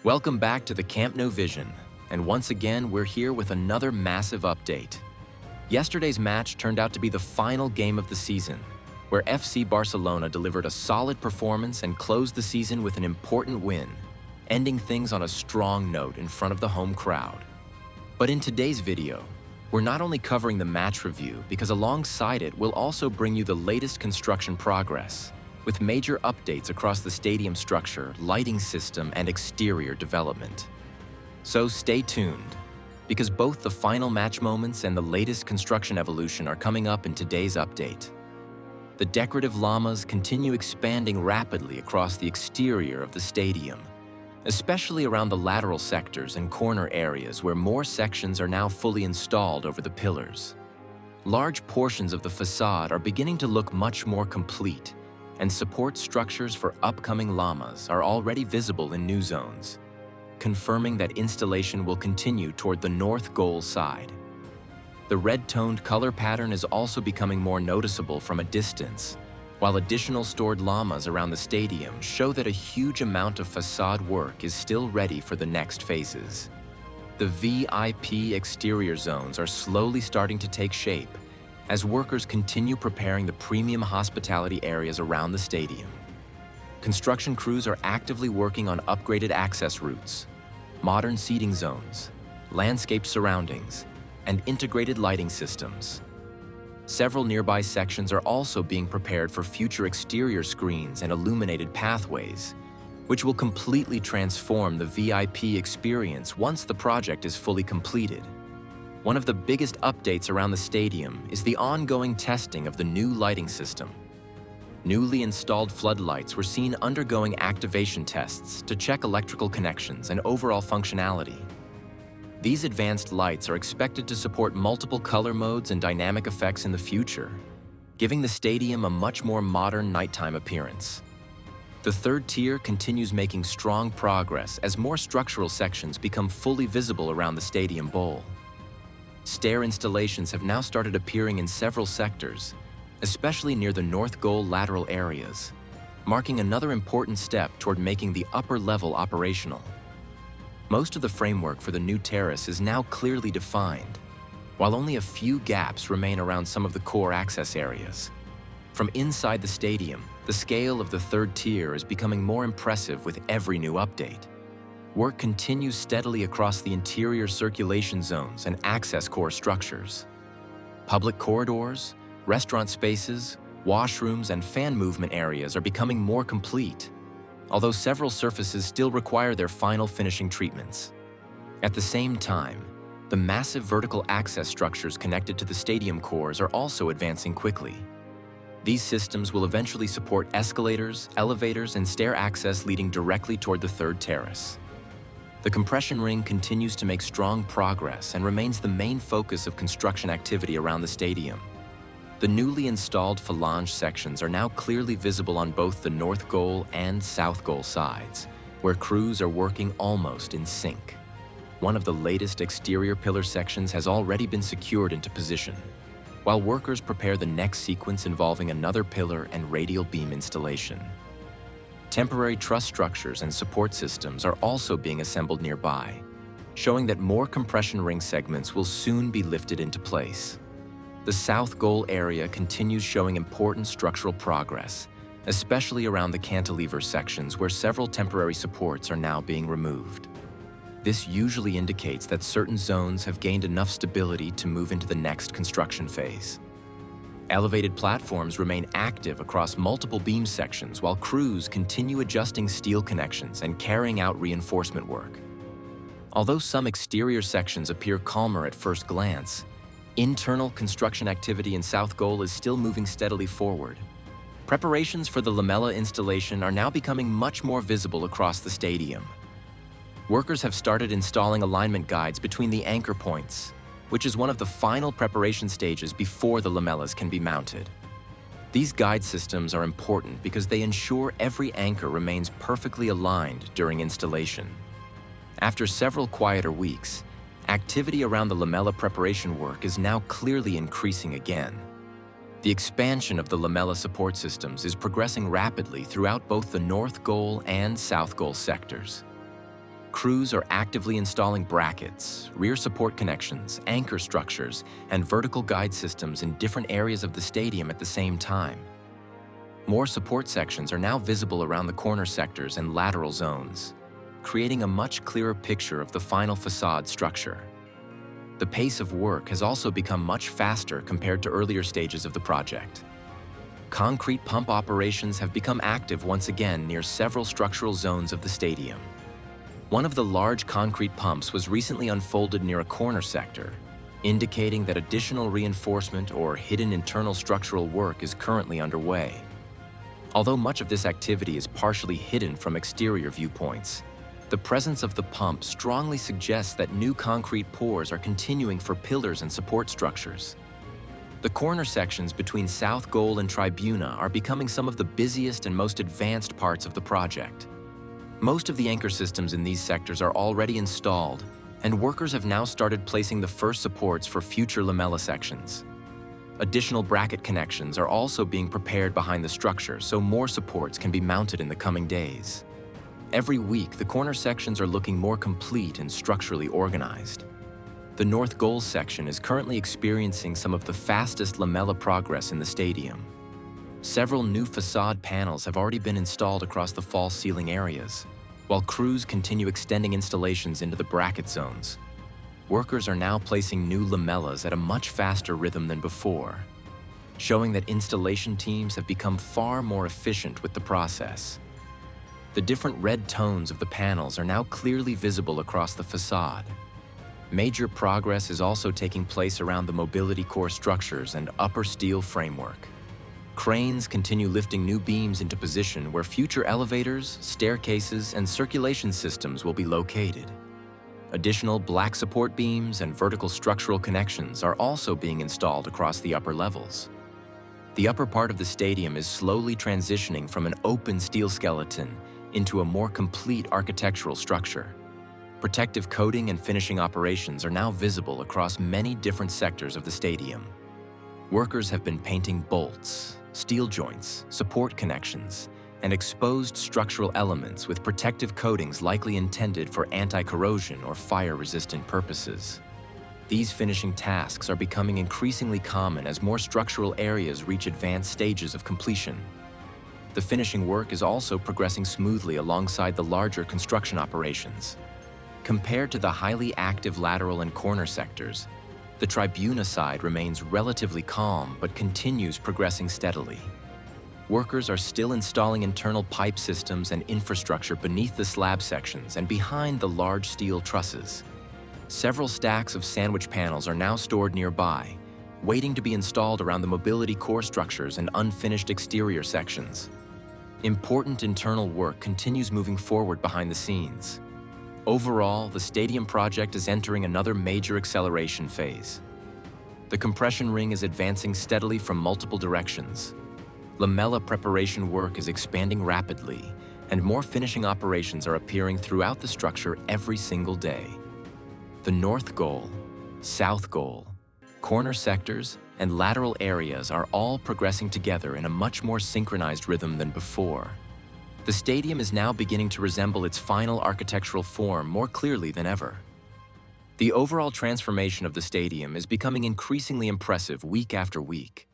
Welcome back to the Camp Nou Vision, and once again we're here with another massive update. Yesterday's match turned out to be the final game of the season, where FC Barcelona delivered a solid performance and closed the season with an important win, ending things on a strong note in front of the home crowd. But in today's video, we're not only covering the match review, because alongside it we'll also bring you the latest construction progress, with major updates across the stadium structure, lighting system, and exterior development. So stay tuned, because both the final match moments and the latest construction evolution are coming up in today's update. The decorative llamas continue expanding rapidly across the exterior of the stadium, especially around the lateral sectors and corner areas where more sections are now fully installed over the pillars. Large portions of the facade are beginning to look much more complete, and support structures for upcoming llamas are already visible in new zones, confirming that installation will continue toward the north goal side. The red-toned color pattern is also becoming more noticeable from a distance, while additional stored llamas around the stadium show that a huge amount of facade work is still ready for the next phases. The VIP exterior zones are slowly starting to take shape, as workers continue preparing the premium hospitality areas around the stadium. Construction crews are actively working on upgraded access routes, modern seating zones, landscaped surroundings, and integrated lighting systems. Several nearby sections are also being prepared for future exterior screens and illuminated pathways, which will completely transform the VIP experience once the project is fully completed. One of the biggest updates around the stadium is the ongoing testing of the new lighting system. Newly installed floodlights were seen undergoing activation tests to check electrical connections and overall functionality. These advanced lights are expected to support multiple color modes and dynamic effects in the future, giving the stadium a much more modern nighttime appearance. The third tier continues making strong progress as more structural sections become fully visible around the stadium bowl. Stair installations have now started appearing in several sectors, especially near the north goal lateral areas, marking another important step toward making the upper level operational. Most of the framework for the new terrace is now clearly defined, while only a few gaps remain around some of the core access areas. From inside the stadium, the scale of the third tier is becoming more impressive with every new update. Work continues steadily across the interior circulation zones and access core structures. Public corridors, restaurant spaces, washrooms, and fan movement areas are becoming more complete, although several surfaces still require their final finishing treatments. At the same time, the massive vertical access structures connected to the stadium cores are also advancing quickly. These systems will eventually support escalators, elevators, and stair access leading directly toward the third terrace. The compression ring continues to make strong progress and remains the main focus of construction activity around the stadium. The newly installed phalange sections are now clearly visible on both the north goal and south goal sides, where crews are working almost in sync. One of the latest exterior pillar sections has already been secured into position, while workers prepare the next sequence involving another pillar and radial beam installation. Temporary truss structures and support systems are also being assembled nearby, showing that more compression ring segments will soon be lifted into place. The south goal area continues showing important structural progress, especially around the cantilever sections where several temporary supports are now being removed. This usually indicates that certain zones have gained enough stability to move into the next construction phase. Elevated platforms remain active across multiple beam sections while crews continue adjusting steel connections and carrying out reinforcement work. Although some exterior sections appear calmer at first glance, internal construction activity in South Goal is still moving steadily forward. Preparations for the Lamela installation are now becoming much more visible across the stadium. Workers have started installing alignment guides between the anchor points, which is one of the final preparation stages before the lamellas can be mounted. These guide systems are important because they ensure every anchor remains perfectly aligned during installation. After several quieter weeks, activity around the lamella preparation work is now clearly increasing again. The expansion of the lamella support systems is progressing rapidly throughout both the north goal and south goal sectors. crews are actively installing brackets, rear support connections, anchor structures, and vertical guide systems in different areas of the stadium at the same time. More support sections are now visible around the corner sectors and lateral zones, creating a much clearer picture of the final facade structure. The pace of work has also become much faster compared to earlier stages of the project. Concrete pump operations have become active once again near several structural zones of the stadium. One of the large concrete pumps was recently unfolded near a corner sector, indicating that additional reinforcement or hidden internal structural work is currently underway. Although much of this activity is partially hidden from exterior viewpoints, the presence of the pump strongly suggests that new concrete pours are continuing for pillars and support structures. The corner sections between South Goal and Tribuna are becoming some of the busiest and most advanced parts of the project. Most of the anchor systems in these sectors are already installed, and workers have now started placing the first supports for future lamella sections. Additional bracket connections are also being prepared behind the structure so more supports can be mounted in the coming days. Every week, the corner sections are looking more complete and structurally organized. The North Goal section is currently experiencing some of the fastest lamella progress in the stadium. Several new facade panels have already been installed across the false ceiling areas, while crews continue extending installations into the bracket zones. Workers are now placing new lamellas at a much faster rhythm than before, showing that installation teams have become far more efficient with the process. The different red tones of the panels are now clearly visible across the facade. Major progress is also taking place around the mobility core structures and upper steel framework. Cranes continue lifting new beams into position where future elevators, staircases, and circulation systems will be located. Additional black support beams and vertical structural connections are also being installed across the upper levels. The upper part of the stadium is slowly transitioning from an open steel skeleton into a more complete architectural structure. Protective coating and finishing operations are now visible across many different sectors of the stadium. Workers have been painting bolts, steel joints, support connections, and exposed structural elements with protective coatings likely intended for anti-corrosion or fire-resistant purposes. These finishing tasks are becoming increasingly common as more structural areas reach advanced stages of completion. The finishing work is also progressing smoothly alongside the larger construction operations. Compared to the highly active lateral and corner sectors, the Tribuna side remains relatively calm but continues progressing steadily. Workers are still installing internal pipe systems and infrastructure beneath the slab sections and behind the large steel trusses. Several stacks of sandwich panels are now stored nearby, waiting to be installed around the mobility core structures and unfinished exterior sections. Important internal work continues moving forward behind the scenes. Overall, the stadium project is entering another major acceleration phase. The compression ring is advancing steadily from multiple directions. Lamella preparation work is expanding rapidly, and more finishing operations are appearing throughout the structure every single day. The North Goal, South Goal, corner sectors, and lateral areas are all progressing together in a much more synchronized rhythm than before. The stadium is now beginning to resemble its final architectural form more clearly than ever. The overall transformation of the stadium is becoming increasingly impressive week after week.